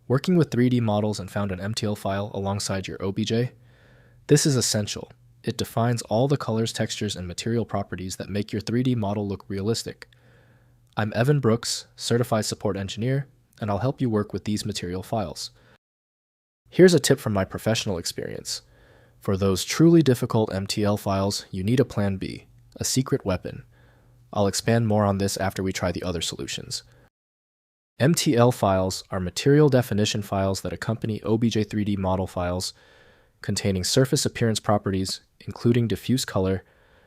Working with 3D models and found an MTL file alongside your OBJ? This is essential. It defines all the colors, textures, and material properties that make your 3D model look realistic. I'm Evan Brooks, Certified Support Engineer, and I'll help you work with these material files. Here's a tip from my professional experience. For those truly difficult MTL files, you need a plan B, a secret weapon. I'll expand more on this after we try the other solutions. MTL files are material definition files that accompany OBJ 3D model files containing surface appearance properties, including diffuse color,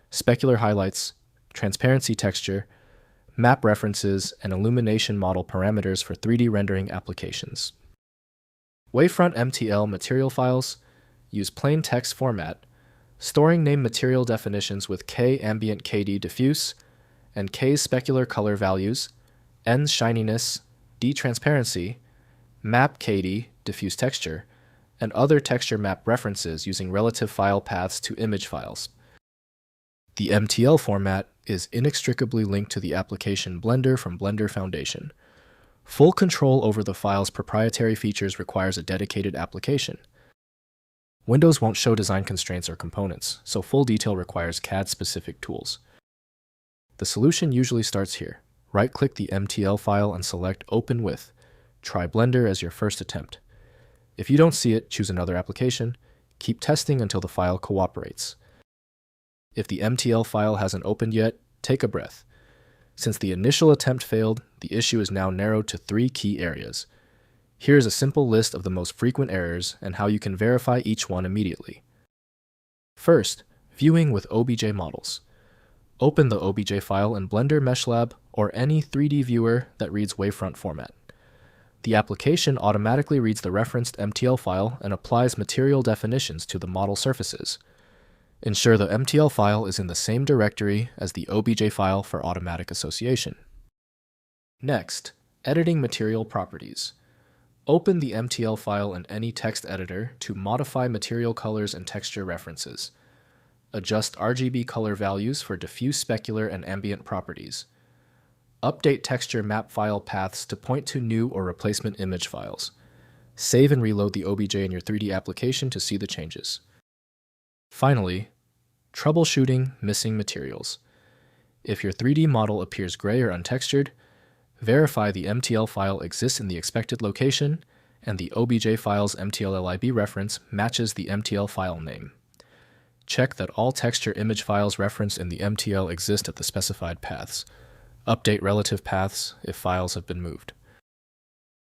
specular highlights, transparency texture, map references, and illumination model parameters for 3D rendering applications. Wavefront MTL material files use plain text format, storing name material definitions with K ambient KD diffuse and K specular color values, N's shininess, D transparency, map KD diffuse texture, and other texture map references using relative file paths to image files. The MTL format is inextricably linked to the application Blender from Blender Foundation. Full control over the file's proprietary features requires a dedicated application. Windows won't show design constraints or components, so full detail requires CAD-specific tools. The solution usually starts here. Right-click the MTL file and select Open With. Try Blender as your first attempt. If you don't see it, choose another application. Keep testing until the file cooperates. If the MTL file hasn't opened yet, take a breath. Since the initial attempt failed, the issue is now narrowed to 3 key areas. Here is a simple list of the most frequent errors and how you can verify each one immediately. First, viewing with OBJ Models. Open the OBJ file in Blender MeshLab or any 3D viewer that reads Wavefront format. The application automatically reads the referenced MTL file and applies material definitions to the model surfaces. Ensure the MTL file is in the same directory as the OBJ file for automatic association. Next, editing material properties. Open the MTL file in any text editor to modify material colors and texture references. Adjust RGB color values for diffuse, specular, and ambient properties. Update texture map file paths to point to new or replacement image files. Save and reload the OBJ in your 3D application to see the changes. Finally, troubleshooting missing materials. If your 3D model appears gray or untextured, verify the MTL file exists in the expected location and the OBJ file's MTL LIB reference matches the MTL file name. Check that all texture image files referenced in the MTL exist at the specified paths. Update relative paths if files have been moved.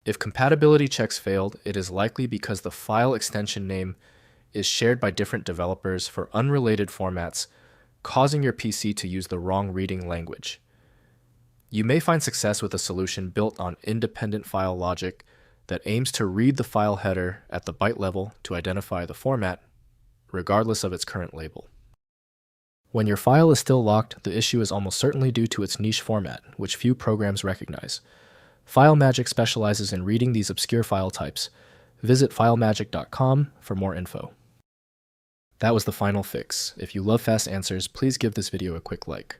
If compatibility checks failed, it is likely because the file extension name is shared by different developers for unrelated formats, causing your PC to use the wrong reading language. You may find success with a solution built on independent file logic that aims to read the file header at the byte level to identify the format, regardless of its current label. When your file is still locked, the issue is almost certainly due to its niche format, which few programs recognize. FileMagick specializes in reading these obscure file types. Visit filemagick.com for more info. That was the final fix. If you love fast answers, please give this video a quick like.